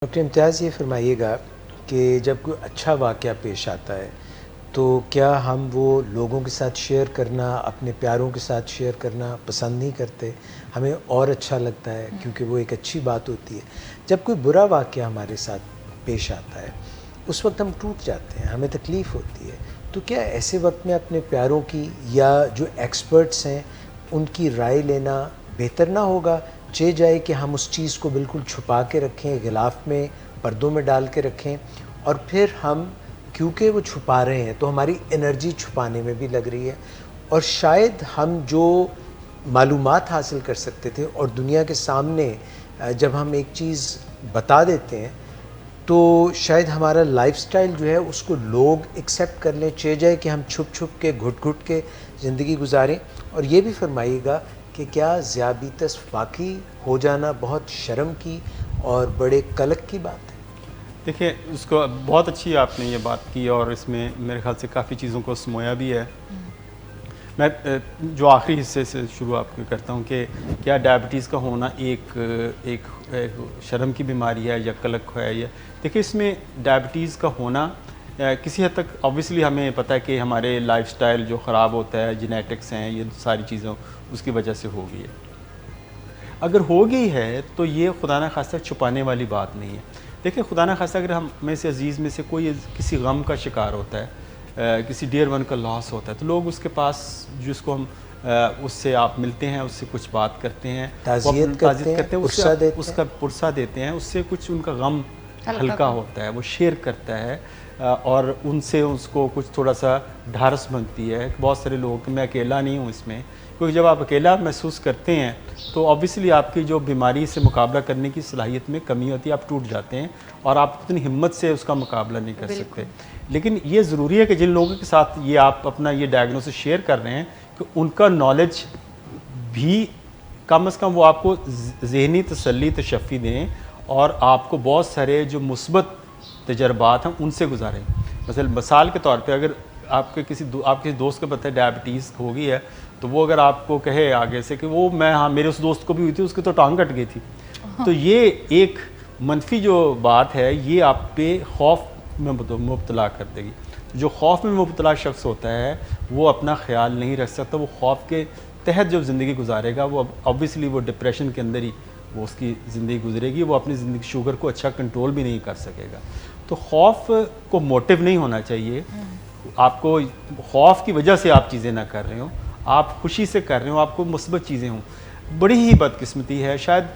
Doctor इम्तियाज़, ये फ़रमाइएगा कि जब कोई अच्छा वाक़या पेश आता है, तो क्या हम वो लोगों के साथ शेयर करना, अपने प्यारों के साथ शेयर करना पसंद नहीं करते? हमें और अच्छा लगता है क्योंकि वो एक अच्छी बात होती है। जब कोई बुरा वाक़या हमारे साथ पेश आता है, उस वक़्त हम टूट जाते हैं, हमें तकलीफ़ होती है। तो क्या ऐसे वक़्त में अपने प्यारों की या जो एक्सपर्ट्स हैं, उनकी राय लेना बेहतर ना होगा? चे जाए कि हम उस चीज़ को बिल्कुल छुपा के रखें, गिलाफ़ में, पर्दों में डाल के रखें और फिर हम, क्योंकि वो छुपा रहे हैं तो हमारी एनर्जी छुपाने में भी लग रही है और शायद हम जो मालूमात हासिल कर सकते थे और दुनिया के सामने जब हम एक चीज़ बता देते हैं तो शायद हमारा लाइफ़स्टाइल जो है उसको लोग एक्सेप्ट कर लें, चे जाए कि हम छुप-छुप के, घुट-घुट के ज़िंदगी गुज़ारें। और ये भी फ़रमाइएगा कि क्या ज़ियाबीतस वाक़ई हो जाना बहुत शर्म की और बड़े कलक की बात है? देखिए, उसको बहुत अच्छी आपने ये बात की और इसमें मेरे ख़्याल से काफ़ी चीज़ों को समोया भी है। मैं जो आखिरी हिस्से से शुरू आपको करता हूँ कि क्या डायबिटीज़ का होना एक शर्म की बीमारी है या कलक है या देखिए, इसमें डायबिटीज़ का होना किसी हद तक ऑब्वियसली हमें पता है कि हमारे लाइफ़स्टाइल जो ख़राब होता है, जेनेटिक्स हैं, ये सारी चीज़ों उसकी वजह से हो गई है। अगर हो गई है तो ये खुदा न खास्ता छुपाने वाली बात नहीं है। देखिए, खुदा न खास्ता अगर हम में से अज़ीज़ में से कोई किसी गम का शिकार होता है, किसी डियर वन का लॉस होता है, तो लोग उसके पास जिसको हम उससे आप मिलते हैं, उससे कुछ बात करते हैं, ताज़ियत करते हैं, पुरसा देते हैं। उसका पुरसा देते हैं, उससे कुछ उनका गम हल्का होता है, वो शेयर करता है और उनसे उसको कुछ थोड़ा सा ढारस बनती है। बहुत सारे लोग, मैं अकेला नहीं हूँ इसमें, क्योंकि जब आप अकेला महसूस करते हैं तो ऑब्वियसली आपकी जो बीमारी से मुकाबला करने की सलाहियत में कमी होती है, आप टूट जाते हैं और आप उतनी हिम्मत से उसका मुकाबला नहीं कर सकते। लेकिन ये ज़रूरी है कि जिन लोगों के साथ ये आप अपना ये डायग्नोसिस शेयर कर रहे हैं कि उनका नॉलेज भी कम से कम वो आपको ज़हनी तसल्ली तशफ़ी दें और आपको बहुत सारे जो मुस्बत तजर्बात हैं उनसे गुजारें। मिसाल के तौर पे अगर आपके किसी दोस्त को पता है डायबिटीज़ हो गई है, तो वो अगर आपको कहे आगे से कि वो मैं हाँ मेरे उस दोस्त को भी हुई थी, उसकी तो टांग कट गई थी, तो ये एक मनफी जो बात है ये आप पे खौफ में मुब्तला कर देगी। जो खौफ में मुब्तला शख्स होता है वो अपना ख्याल नहीं रख सकता, वो खौफ के तहत जब ज़िंदगी गुजारेगा वो ऑब्वियसली वो डिप्रेशन के अंदर ही वो उसकी ज़िंदगी गुजरेगी, वो अपनी ज़िंदगी शुगर को अच्छा कंट्रोल भी नहीं कर सकेगा। तो खौफ को मोटिव नहीं होना चाहिए। आपको खौफ की वजह से आप चीज़ें ना कर रहे हो, आप खुशी से कर रहे हो, आपको मुस्बत चीज़ें हों। बड़ी ही बदकिस्मती है, शायद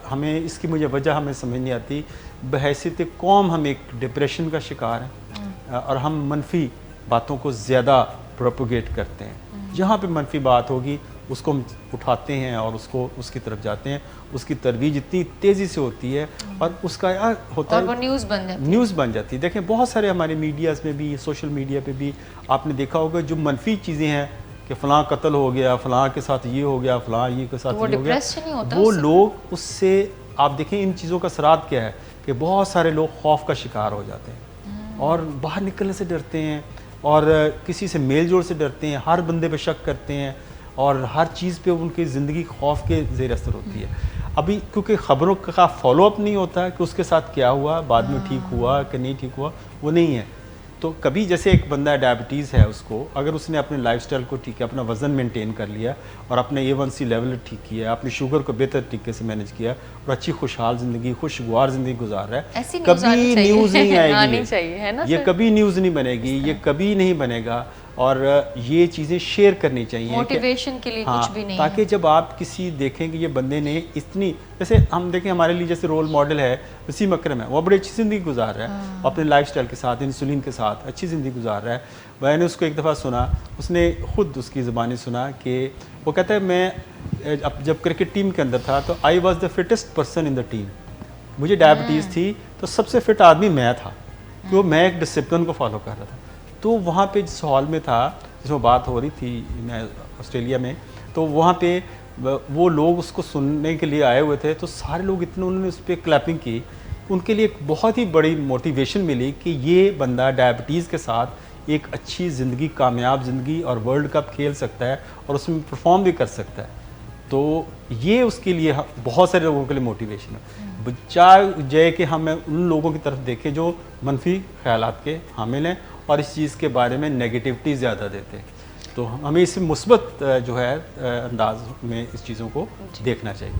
हमें इसकी मुझे वजह हमें समझ नहीं आती। बहैसियत कौम हम एक डिप्रेशन का शिकार हैं और हम मनफी बातों को ज़्यादा प्रोपोगेट करते हैं। जहाँ पे मनफी बात होगी उसको हम उठाते हैं और उसको उसकी तरफ जाते हैं, उसकी तरवीज इतनी तेज़ी से होती है और उसका यार होता है, वो न्यूज़ बन जाती है। देखें, बहुत सारे हमारे मीडियाज़ में भी, सोशल मीडिया पे भी आपने देखा होगा जो मनफी चीज़ें हैं कि फ़लाँ कत्ल हो गया, फ़लाँ के साथ ये हो गया, फ़लाँ ये के साथ ये हो गया, वो लोग उससे आप देखें इन चीज़ों का असरात क्या है कि बहुत सारे लोग खौफ का शिकार हो जाते हैं और बाहर निकलने से डरते हैं और किसी से मेल जोल से डरते हैं, हर बंदे पे शक करते हैं और हर चीज़ पे उनकी ज़िंदगी खौफ के ज़ेर असर होती है। अभी क्योंकि ख़बरों का फॉलोअप नहीं होता कि उसके साथ क्या हुआ, बाद में ठीक हुआ कि नहीं ठीक हुआ, वो नहीं है। तो कभी जैसे एक बंदा डायबिटीज़ है, उसको अगर उसने अपने लाइफस्टाइल को ठीक है, अपना वज़न मेंटेन कर लिया और अपने A1C लेवल ठीक किया, अपनी शुगर को बेहतर तरीके से मैनेज किया और अच्छी खुशहाल ज़िंदगी, खुशगवार ज़िंदगी गुजार रहा है, कभी न्यूज़ नहीं आएगी, ये कभी न्यूज़ नहीं बनेगी, ये कभी नहीं बनेगा। और ये चीज़ें शेयर करनी चाहिए मोटिवेशन के लिए, कुछ भी नहीं, ताकि जब आप किसी देखें कि ये बंदे ने इतनी, जैसे हम देखें हमारे लिए जैसे रोल मॉडल है वसीम अकरम है, वो बड़ी अच्छी ज़िंदगी गुजार रहा है अपने लाइफस्टाइल के साथ, इंसुलिन के साथ अच्छी ज़िंदगी गुजार रहा है। मैंने उसको एक दफ़ा सुना, उसने ख़ुद उसकी ज़बानी सुना कि वो कहता है मैं जब क्रिकेट टीम के अंदर था तो I was the fittest person in the team. मुझे डायबिटीज़ थी तो सबसे फिट आदमी मैं था, तो मैं एक डिसिप्लिन को फॉलो कर रहा था। तो वहाँ पे जिस हॉल में था जिसमें बात हो रही थी, मैं ऑस्ट्रेलिया में, तो वहाँ पे वो लोग उसको सुनने के लिए आए हुए थे, तो सारे लोग इतने उन्होंने उस पर क्लैपिंग की, उनके लिए एक बहुत ही बड़ी मोटिवेशन मिली कि ये बंदा डायबिटीज़ के साथ एक अच्छी ज़िंदगी, कामयाब ज़िंदगी और वर्ल्ड कप खेल सकता है और उसमें परफॉर्म भी कर सकता है। तो ये उसके लिए बहुत सारे लोगों के लिए मोटिवेशन है। चाहे कि हम उन लोगों की तरफ देखें जो मनफी ख्यालात के हामिल हैं और इस चीज़ के बारे में नेगेटिविटी ज़्यादा देते हैं, तो हमें इस मुस्बत जो है अंदाज में इस चीज़ों को देखना चाहिए।